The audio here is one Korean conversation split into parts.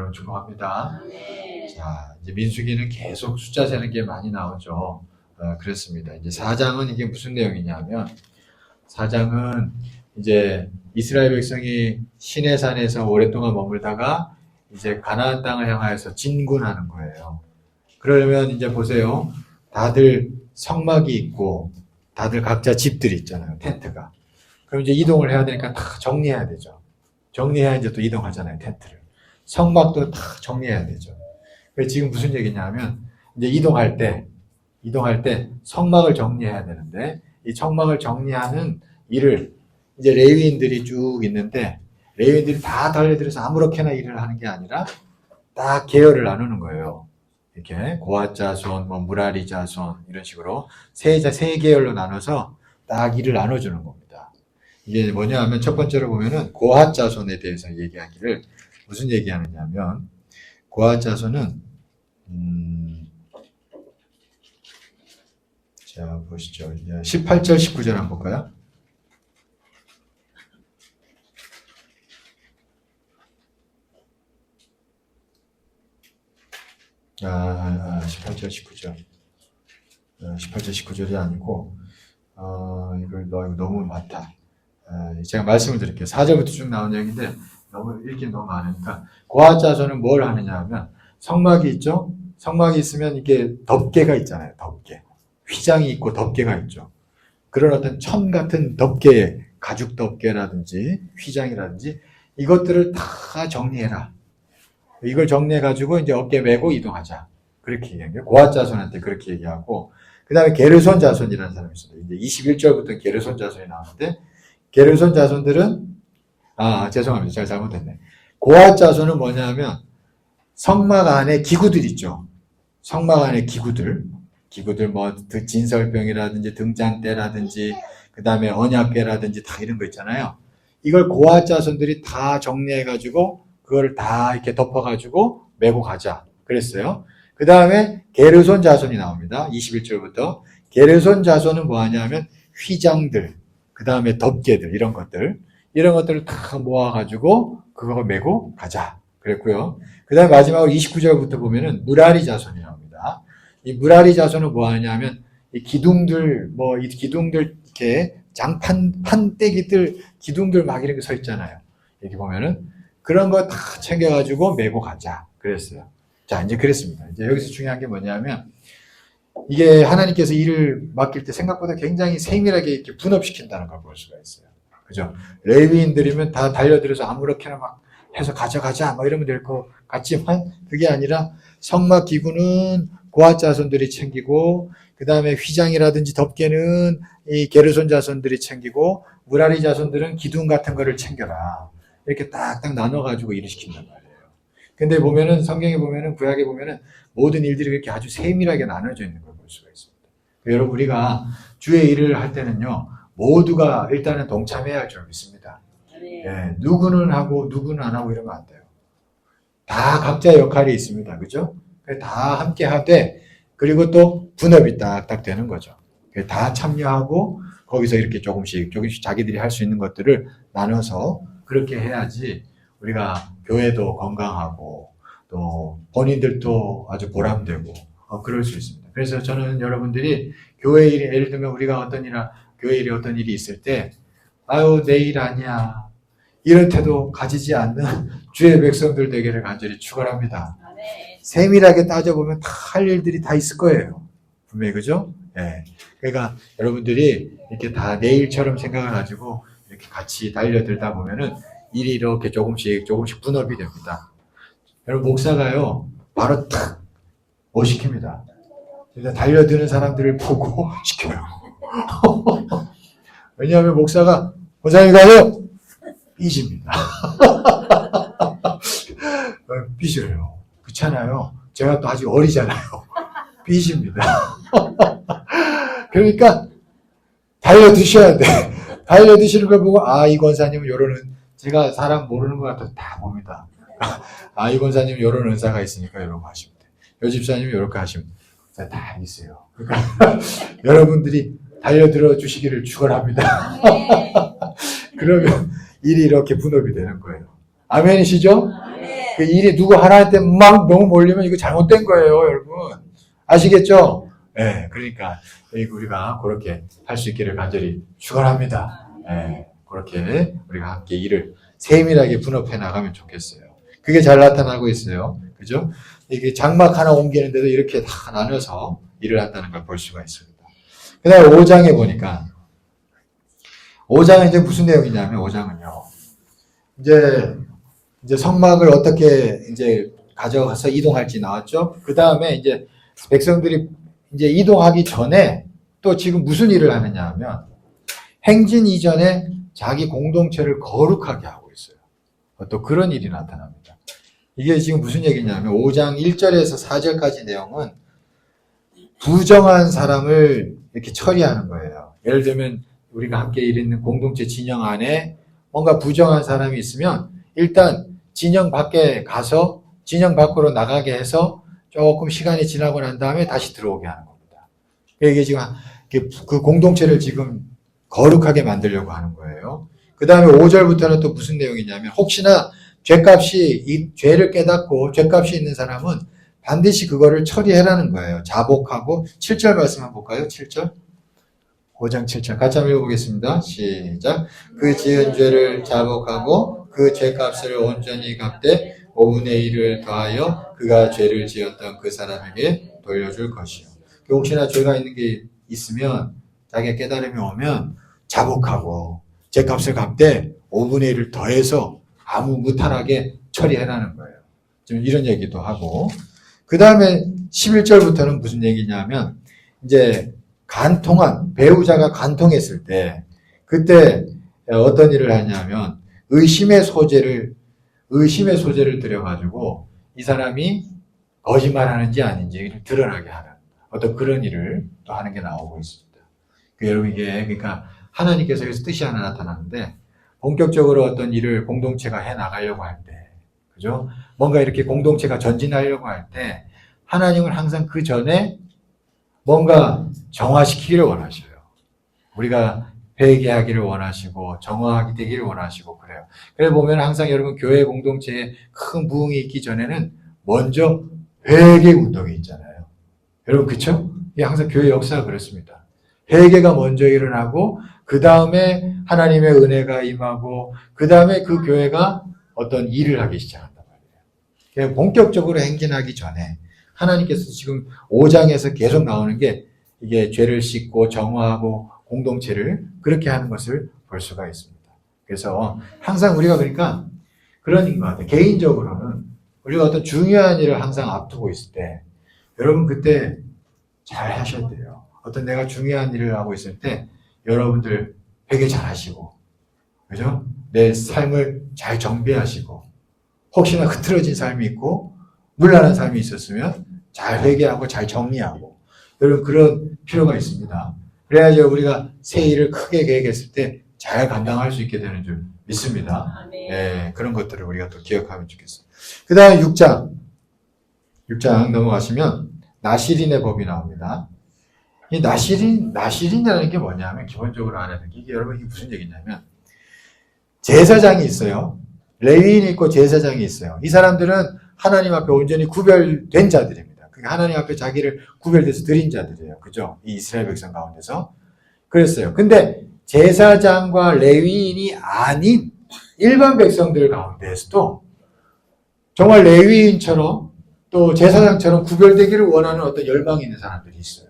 여러분 축복합니다. 자, 이제 민수기는 계속 숫자 세는 게 많이 나오죠. 그렇습니다. 이제 4장은 이게 무슨 내용이냐면, 4장은 이제 이스라엘 백성이 시내산에서 오랫동안 머물다가 이제 가나안 땅을 향하여서 진군하는 거예요. 그러려면 이제 보세요. 다들 성막이 있고, 다들 각자 집들이 있잖아요. 텐트가. 그럼 이제 이동을 해야 되니까 다 정리해야 되죠. 정리해야 이제 또 이동하잖아요. 텐트를. 성막도 다 정리해야 되죠. 그래서 지금 무슨 얘기냐면, 이제 이동할 때 성막을 정리해야 되는데, 이 성막을 정리하는 일을 이제 레위인들이 쭉 있는데, 레위인들이 다 달려들어서 아무렇게나 일을 하는 게 아니라, 딱 계열을 나누는 거예요. 이렇게, 고핫 자손, 무라리 자손, 이런 식으로 세 계열로 나눠서 딱 일을 나눠주는 겁니다. 이게 뭐냐 하면, 첫 번째로 보면은, 고핫 자손에 대해서 얘기하기를, 무슨 얘기하느냐면, 고핫 자손은, 자, 보시죠. 18절, 19절 한번 볼까요? 18절, 19절. 18절, 19절이 아니고, 이거 너무 많다. 제가 말씀을 드릴게요. 4절부터 쭉 나온 얘기인데, 읽긴 너무 많으니까. 고핫 자손은 뭘 하느냐 하면, 성막이 있죠? 성막이 있으면 이게 덮개가 있잖아요. 덮개. 휘장이 있고 덮개가 있죠. 그런 어떤 천 같은 덮개, 가죽 덮개라든지 휘장이라든지 이것들을 다 정리해라. 이걸 정리해가지고 이제 어깨 메고 이동하자. 그렇게 얘기한 거예요. 고핫 자손한테 그렇게 얘기하고, 그 다음에 게르손 자손이라는 사람이 있어요. 이제 21절부터 게르손 자손이 나오는데, 게르손 자손들은, 죄송합니다. 제가 잘못했네. 고핫 자손은 뭐냐면, 성막 안에 기구들 있죠. 성막 안에 기구들 뭐 진설병이라든지 등잔대라든지 그 다음에 언약궤라든지 다 이런 거 있잖아요. 이걸 고핫 자손들이 다 정리해가지고 그걸 다 이렇게 덮어가지고 메고 가자 그랬어요. 그 다음에 게르손 자손이 나옵니다. 21절부터. 게르손 자손은 뭐 하냐면 휘장들, 그 다음에 덮개들 이런 것들을 다 모아가지고 그거 메고 가자 그랬고요. 그 다음에 마지막으로 29절부터 보면은 무라리 자손이 나옵니다. 이 무라리 자손은 뭐 하냐면 이 기둥들 이렇게 판때기들 기둥들 막 이렇게 서 있잖아요. 여기 보면은 그런 거 다 챙겨가지고 메고 가자 그랬어요. 자, 이제 그랬습니다. 이제 여기서 중요한 게 뭐냐면 이게 하나님께서 일을 맡길 때 생각보다 굉장히 세밀하게 이렇게 분업시킨다는 걸 볼 수가 있어요. 그죠? 레위인들이면 다 달려들어서 아무렇게나 막 해서 가자 뭐 이러면 될 것 같지만 그게 아니라 성막 기구는 고핫 자손들이 챙기고 그 다음에 휘장이라든지 덮개는 이 게르손 자손들이 챙기고 무라리 자손들은 기둥 같은 거를 챙겨라. 이렇게 딱딱 나눠가지고 일을 시킨단 말이에요. 근데 보면은 성경에 보면은 구약에 보면은 모든 일들이 그렇게 아주 세밀하게 나눠져 있는 걸 볼 수가 있습니다. 여러분 우리가 주의 일을 할 때는요 모두가 일단은 동참해야 할 줄 믿습니다. 예, 누구는 하고 누구는 안 하고 이러면 안 돼요. 다 각자의 역할이 있습니다. 그죠? 다 함께 하되 그리고 또 분업이 딱딱 되는 거죠. 다 참여하고 거기서 이렇게 조금씩 자기들이 할 수 있는 것들을 나눠서 그렇게 해야지 우리가 교회도 건강하고 또 본인들도 아주 보람되고 그럴 수 있습니다. 그래서 저는 여러분들이 교회 일이 예를 들면 우리가 교회 일에 어떤 일이 있을 때 내 일 아니야 이런 태도 가지지 않는 주의 백성들 되기를 간절히 축원합니다. 세밀하게 따져보면 다 할 일들이 다 있을 거예요. 분명히 그죠? 예. 그러니까 여러분들이 이렇게 다 내 일처럼 생각을 가지고 이렇게 같이 달려들다 보면은 일이 이렇게 조금씩 분업이 됩니다. 여러분 목사가요 바로 탁 못 시킵니다. 그러니까 달려드는 사람들을 보고 시켜요. 왜냐하면 목사가 원장님 가요 삐집니다. 삐져요. 그렇잖아요. 제가 또 아직 어리잖아요. 삐집니다. 그러니까 달려드셔야 돼. 달려드시는 걸 보고 이 권사님은 요런 제가 사람 모르는 것 같아서 다 봅니다. 이 권사님은 요런 은사가 있으니까 요런 거 하시면 돼. 요 집사님은 요렇게 하시면 돼. 다 있어요. 그러니까 여러분들이 달려들어 주시기를 축원합니다. 그러면 일이 이렇게 분업이 되는 거예요. 아멘이시죠? 그 일이 누구 하나한테 막 너무 몰리면 이거 잘못된 거예요, 여러분. 아시겠죠? 예, 그러니까 우리가 그렇게 할 수 있기를 간절히 축원합니다. 예, 그렇게 우리가 함께 일을 세밀하게 분업해 나가면 좋겠어요. 그게 잘 나타나고 있어요. 그죠? 이게 장막 하나 옮기는데도 이렇게 다 나눠서 일을 한다는 걸 볼 수가 있습니다. 그 다음에 5장에 보니까, 5장은 이제 무슨 내용이냐면, 5장은요, 이제 성막을 어떻게 이제 가져가서 이동할지 나왔죠? 그 다음에 이제 백성들이 이제 이동하기 전에 또 지금 무슨 일을 하느냐 하면, 행진 이전에 자기 공동체를 거룩하게 하고 있어요. 또 그런 일이 나타납니다. 이게 지금 무슨 얘기냐면 5장 1절에서 4절까지 내용은 부정한 사람을 이렇게 처리하는 거예요. 예를 들면 우리가 함께 일하는 공동체 진영 안에 뭔가 부정한 사람이 있으면 일단 진영 밖에 가서 진영 밖으로 나가게 해서 조금 시간이 지나고 난 다음에 다시 들어오게 하는 겁니다. 이게 지금 그 공동체를 지금 거룩하게 만들려고 하는 거예요. 그 다음에 5절부터는 또 무슨 내용이냐면 혹시나 죄값이, 이 죄를 깨닫고 죄값이 있는 사람은 반드시 그거를 처리해라는 거예요. 자복하고 7절 말씀 한번 볼까요? 7절? 5장 7절 같이 한번 읽어보겠습니다. 시작. 그 지은 죄를 자복하고 그 죄값을 온전히 갚되 5분의 1을 더하여 그가 죄를 지었던 그 사람에게 돌려줄 것이요. 혹시나 죄가 있는 게 있으면 자기가 깨달음이 오면 자복하고 죄값을 갚되 5분의 1을 더해서 아무 무탈하게 처리해라는 거예요. 지금 이런 얘기도 하고 그 다음에 11절부터는 무슨 얘기냐면 이제 간통한 배우자가 간통했을 때 그때 어떤 일을 하냐면 의심의 소재를 들여가지고 이 사람이 거짓말하는지 아닌지 드러나게 하는 어떤 그런 일을 또 하는 게 나오고 있습니다. 여러분 이게 그러니까 하나님께서 여기서 뜻이 하나 나타나는데 본격적으로 어떤 일을 공동체가 해 나가려고 할 때, 그죠? 뭔가 이렇게 공동체가 전진하려고 할 때 하나님은 항상 그 전에 뭔가 정화시키기를 원하셔요. 우리가 회개하기를 원하시고 정화하게 되기를 원하시고 그래요. 그래 보면 항상 여러분 교회 공동체에 큰 부흥이 있기 전에는 먼저 회개 운동이 있잖아요. 여러분 그렇죠? 이게 항상 교회 역사가 그렇습니다. 회개가 먼저 일어나고 그 다음에 하나님의 은혜가 임하고 그 다음에 그 교회가 어떤 일을 하기 시작한단 말이에요. 본격적으로 행진하기 전에 하나님께서 지금 5장에서 계속 나오는 게 이게 죄를 씻고 정화하고 공동체를 그렇게 하는 것을 볼 수가 있습니다. 그래서 항상 우리가 그러니까 그런 것 같아요. 개인적으로는 우리가 어떤 중요한 일을 항상 앞두고 있을 때 여러분 그때 잘 하셔야 돼요. 어떤 내가 중요한 일을 하고 있을 때 여러분들 회개 잘 하시고 그죠? 내 삶을 잘 정비하시고 혹시나 흐트러진 삶이 있고 문란한 삶이 있었으면 잘 회개하고 잘 정리하고 여러분 그런 필요가 있습니다. 그래야지 우리가 새 일을 크게 계획했을 때 잘 감당할 수 있게 되는 줄 믿습니다. 네, 그런 것들을 우리가 또 기억하면 좋겠어요. 그 다음에 6장 넘어가시면 나시린의 법이 나옵니다. 이 나시린이라는 게 뭐냐면 기본적으로 알아야 되는 게 이게 여러분 이게 무슨 얘기냐면 제사장이 있어요. 레위인이 있고 제사장이 있어요. 이 사람들은 하나님 앞에 온전히 구별된 자들입니다. 그러니까 하나님 앞에 자기를 구별돼서 드린 자들이에요. 그죠? 이 이스라엘 백성 가운데서. 그랬어요. 근데 제사장과 레위인이 아닌 일반 백성들 가운데에서도 정말 레위인처럼 또 제사장처럼 구별되기를 원하는 어떤 열망이 있는 사람들이 있어요.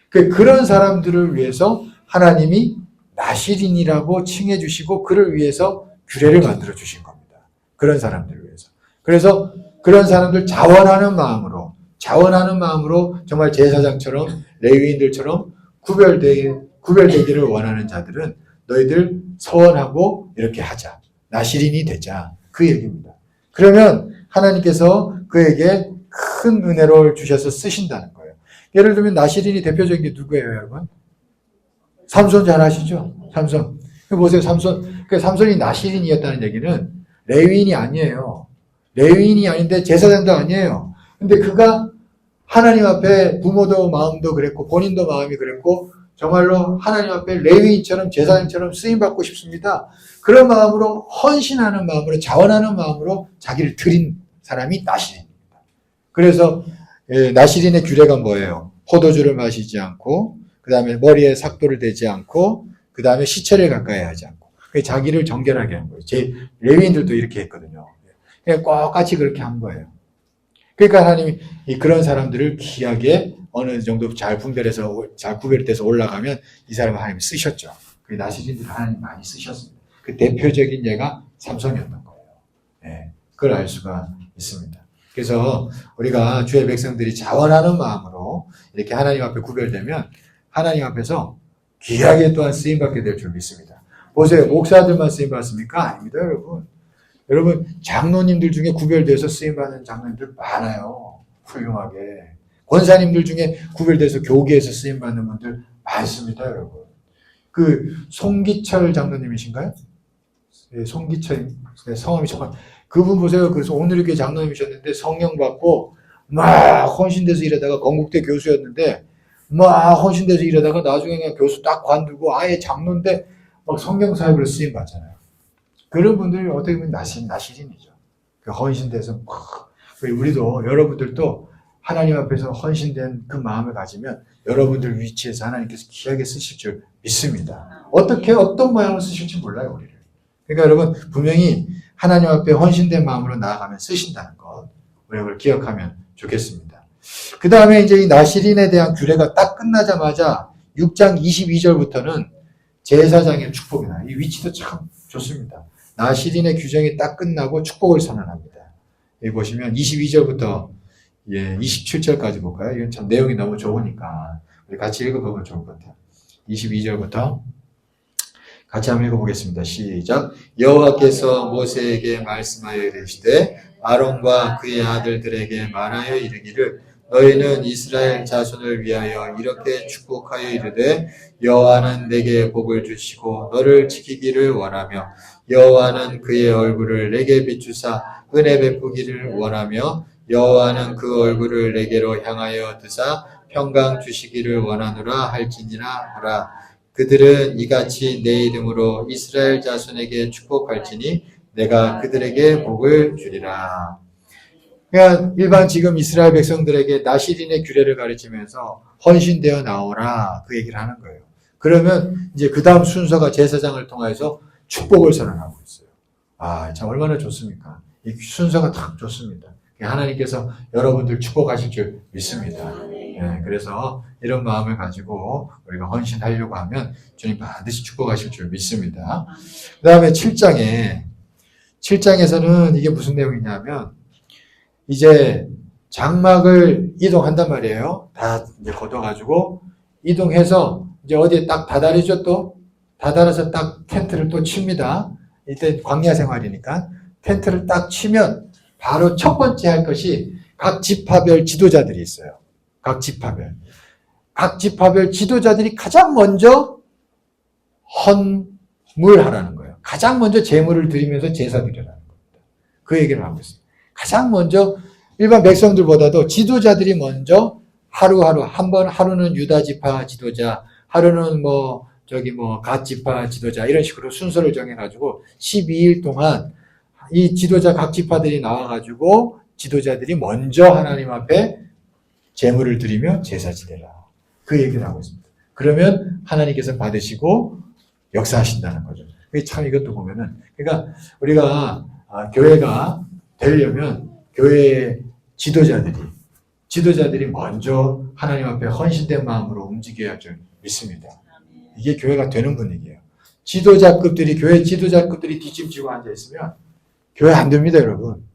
그런 사람들을 위해서 하나님이 나시린이라고 칭해 주시고 그를 위해서 규례를 만들어 주신 겁니다. 그런 사람들을 위해서. 그래서 그런 사람들 자원하는 마음으로 정말 제사장처럼 레위인들처럼 구별되기를 원하는 자들은 너희들 서원하고 이렇게 하자. 나시린이 되자. 그 얘기입니다. 그러면 하나님께서 그에게 큰 은혜를 주셔서 쓰신다는 거예요. 예를 들면 나시린이 대표적인 게 누구예요, 여러분? 삼손 잘 아시죠? 삼손. 보세요, 삼손. 삼손이 나시린이었다는 얘기는 레위인이 아니에요. 레위인이 아닌데 제사장도 아니에요. 근데 그가 하나님 앞에 부모도 마음도 그랬고 본인도 마음이 그랬고 정말로 하나님 앞에 레위인처럼 제사장처럼 쓰임받고 싶습니다. 그런 마음으로 헌신하는 마음으로 자원하는 마음으로 자기를 드린 사람이 나시린입니다. 그래서 나시린의 규례가 뭐예요? 포도주를 마시지 않고 그 다음에 머리에 삭도를 대지 않고 그 다음에 시체를 가까이 하지 않고 자기를 정결하게 한 거예요. 제 레위인들도 이렇게 했거든요. 그냥 똑같이 그렇게 한 거예요. 그러니까 하나님이 그런 사람들을 귀하게 어느 정도 잘 분별해서 잘 구별돼서 올라가면 이 사람을 하나님이 쓰셨죠. 그 나시린들을 하나님 많이 쓰셨습니다. 그 대표적인 예가 삼손이었던 거예요. 네, 그걸 알 수가 있습니다. 그래서 우리가 주의 백성들이 자원하는 마음으로 이렇게 하나님 앞에 구별되면 하나님 앞에서 귀하게 또한 쓰임받게 될 줄 믿습니다. 보세요. 목사들만 쓰임받습니까? 아닙니다, 여러분. 여러분, 장로님들 중에 구별돼서 쓰임받는 장로님들 많아요. 훌륭하게. 권사님들 중에 구별돼서 교계에서 쓰임받는 분들 많습니다, 여러분. 그 송기철 장로님이신가요? 네, 송기철, 성함이 정말 그분 보세요. 그래서 오늘교회 장로님이셨는데 성령 받고 막 헌신돼서 이러다가 건국대 교수였는데 막 헌신돼서 이러다가 나중에 그냥 교수 딱 관두고 아예 장로인데 막 성경 사역으로 쓰임 받잖아요. 그런 분들이 어떻게 보면 나시린이죠. 그 헌신돼서 우리도 여러분들도 하나님 앞에서 헌신된 그 마음을 가지면 여러분들 위치에서 하나님께서 귀하게 쓰실 줄 믿습니다. 어떻게 어떤 모양으로 쓰실지 몰라요, 우리를. 그러니까 여러분 분명히 하나님 앞에 헌신된 마음으로 나아가면 쓰신다는 것, 우리가 그걸 기억하면 좋겠습니다. 그 다음에 이제 이 나시린에 대한 규례가 딱 끝나자마자 6장 22절부터는 제사장의 축복이 나요. 이 위치도 참 좋습니다. 나시린의 규정이 딱 끝나고 축복을 선언합니다. 여기 보시면 22절부터 27절까지 볼까요? 이건 참 내용이 너무 좋으니까 우리 같이 읽어보면 좋을 것 같아요. 22절부터 같이 한번 읽어보겠습니다. 시작. 여호와께서 모세에게 말씀하여 이르시되 아론과 그의 아들들에게 말하여 이르기를 너희는 이스라엘 자손을 위하여 이렇게 축복하여 이르되 여호와는 내게 복을 주시고 너를 지키기를 원하며 여호와는 그의 얼굴을 내게 비추사 은혜 베푸기를 원하며 여호와는 그 얼굴을 내게로 향하여 드사 평강 주시기를 원하노라 할지니라 하라. 그들은 이같이 내 이름으로 이스라엘 자손에게 축복할지니 내가 그들에게 복을 주리라. 그러니까 일반 지금 이스라엘 백성들에게 나시린의 규례를 가르치면서 헌신되어 나오라 그 얘기를 하는 거예요. 그러면 이제 그 다음 순서가 제사장을 통해서 축복을 선언하고 있어요. 아, 참 얼마나 좋습니까? 이 순서가 딱 좋습니다. 하나님께서 여러분들 축복하실 줄 믿습니다. 네, 그래서 이런 마음을 가지고 우리가 헌신하려고 하면 주님 반드시 축복하실 줄 믿습니다. 그 다음에 7장에서는 이게 무슨 내용이냐면 이제 장막을 이동한단 말이에요. 다 이제 걷어가지고 이동해서 이제 어디에 딱 다다르죠 또? 다다라서 딱 텐트를 또 칩니다. 이때 광야 생활이니까 텐트를 딱 치면 바로 첫 번째 할 것이 각 지파별 지도자들이 있어요. 각 지파별 지도자들이 가장 먼저 헌물하라는 거예요. 가장 먼저 제물을 드리면서 제사 드리라는 겁니다. 그 얘기를 하고 있어요. 가장 먼저 일반 백성들보다도 지도자들이 먼저 하루하루 하루는 유다 지파 지도자, 하루는 갓 지파 지도자 이런 식으로 순서를 정해가지고 12일 동안 이 지도자 각 지파들이 나와가지고 지도자들이 먼저 하나님 앞에 제물을 드리며 제사 지내라. 그 얘기를 하고 있습니다. 그러면 하나님께서 받으시고 역사하신다는 거죠. 참 이것도 보면은 그러니까 우리가 교회가 되려면 교회의 지도자들이 먼저 하나님 앞에 헌신된 마음으로 움직여야 할 줄 믿습니다. 이게 교회가 되는 분위기예요. 교회 지도자급들이 뒷짐지고 앉아있으면 교회 안 됩니다, 여러분.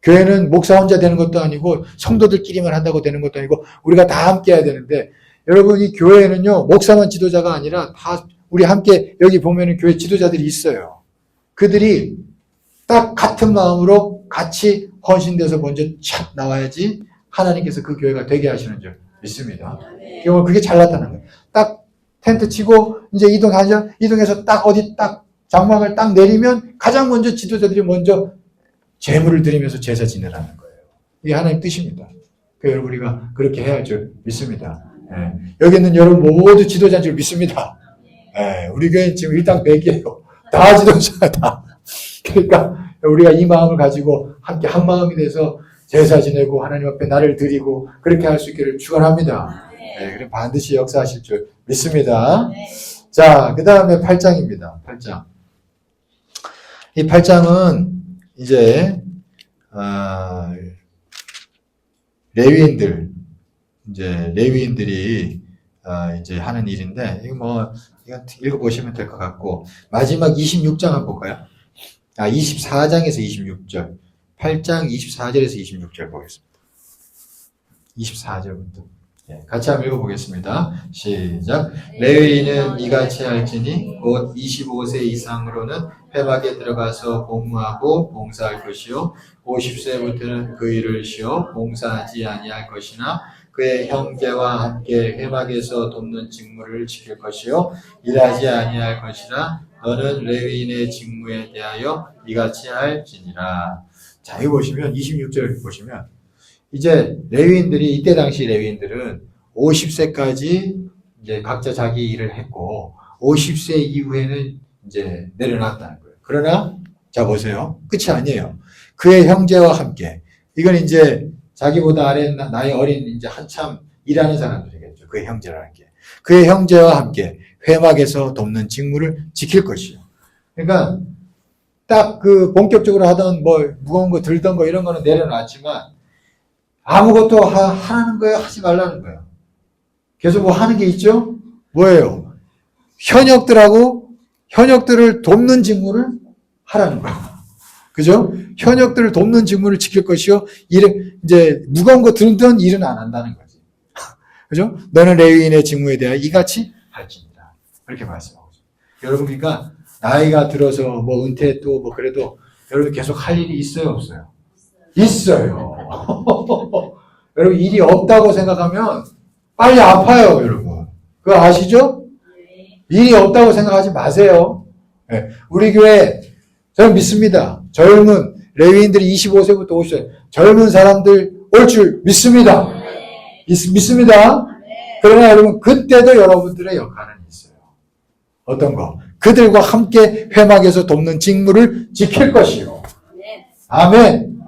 교회는 목사 혼자 되는 것도 아니고 성도들끼리만 한다고 되는 것도 아니고 우리가 다 함께 해야 되는데 여러분 이 교회는요 목사만 지도자가 아니라 다 우리 함께 여기 보면은 교회 지도자들이 있어요. 그들이 딱 같은 마음으로 같이 헌신돼서 먼저 착 나와야지 하나님께서 그 교회가 되게 하시는 줄 믿습니다. 그게 잘 나타나는 거예요. 딱 텐트 치고 이제 이동해서 딱 어디 딱 장막을 딱 내리면 가장 먼저 지도자들이 먼저 제물을 드리면서 제사 지내라는 거예요. 이게 하나님 뜻입니다. 여러분 우리가 그렇게 해야 할 줄 믿습니다. 여기 있는 여러분 모두 지도자인 줄 믿습니다. 우리 교회는 지금 일당 100이에요. 다 지도자야, 다. 그러니까 우리가 이 마음을 가지고 함께 한 마음이 돼서 제사 지내고 하나님 앞에 나를 드리고 그렇게 할 수 있기를 축원합니다. 네, 그럼 반드시 역사하실 줄 믿습니다. 자, 그 다음에 8장입니다. 8장. 이 8장은 이제 레위인들이 이제 하는 일인데 이거 읽어보시면 될 것 같고 마지막 26장 한번 볼까요? 24장에서 26절. 8장 24절에서 26절 보겠습니다. 24절부터. 같이 한번 읽어보겠습니다. 시작. 레위인은 이같이 할지니 곧 25세 이상으로는 회막에 들어가서 복무하고 봉사할 것이요 50세부터는 그 일을 쉬어 봉사하지 아니할 것이나 그의 형제와 함께 회막에서 돕는 직무를 지킬 것이요 일하지 아니할 것이라 너는 레위인의 직무에 대하여 이같이 할지니라. 자, 여기 보시면 26절 보시면 이제 레위인들이 이때 당시 레위인들은 50세까지 이제 각자 자기 일을 했고 50세 이후에는 이제 내려놨다는 거예요. 그러나 자 보세요. 끝이 아니에요. 그의 형제와 함께 이건 이제 자기보다 아래 나이 어린 이제 한참 일하는 사람들이겠죠. 그의 형제라는 게. 그의 형제와 함께 회막에서 돕는 직무를 지킬 것이요. 그러니까 딱 그 본격적으로 하던 뭐 무거운 거 들던 거 이런 거는 내려놨지만 아무것도 하라는 거예요? 하지 말라는 거예요? 계속 뭐 하는 게 있죠? 뭐예요? 현역들을 돕는 직무를 하라는 거예요. 그죠? 현역들을 돕는 직무를 지킬 것이요. 이제 무거운 거 들던 일은 안 한다는 거지. 그죠? 너는 레위인의 직무에 대하여 이같이 할지니라. 이렇게 말씀하고 있어요. 여러분, 그러니까 나이가 들어서 뭐 은퇴했고 뭐 그래도 여러분 계속 할 일이 있어요, 없어요? 있어요. 여러분 일이 없다고 생각하면 빨리 아파요, 여러분. 그거 아시죠? 일이 없다고 생각하지 마세요. 네. 우리 교회 저는 믿습니다. 젊은 레위인들이 25세부터 50세 젊은 사람들 올 줄 믿습니다. 믿습니다. 그러나 여러분 그때도 여러분들의 역할은 있어요. 어떤 거? 그들과 함께 회막에서 돕는 직무를 지킬 것이요. 아멘.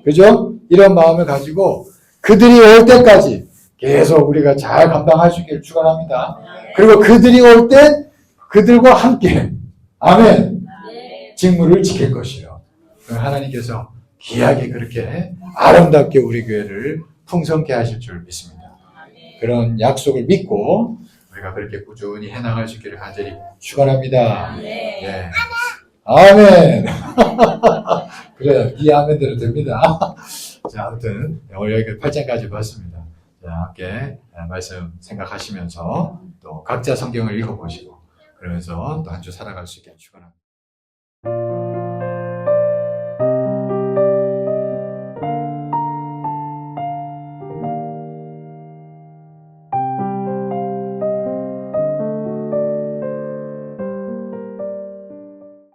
그죠? 이런 마음을 가지고 그들이 올 때까지 계속 우리가 잘 감당할 수 있기를 축원합니다. 그리고 그들이 올 때 그들과 함께 아멘. 직무를 지킬 것이요. 하나님께서 귀하게 그렇게 아름답게 우리 교회를 풍성케 하실 줄 믿습니다. 그런 약속을 믿고 우리가 그렇게 꾸준히 해나갈 수 있기를 간절히 축원합니다. 네. 아멘. 그래요. 이 아멘대로 됩니다. 자, 아무튼 오늘 여기 8장까지 봤습니다. 자, 함께 말씀 생각하시면서 또 각자 성경을 읽어보시고 그러면서 또 한 주 살아갈 수 있게 축원합니다.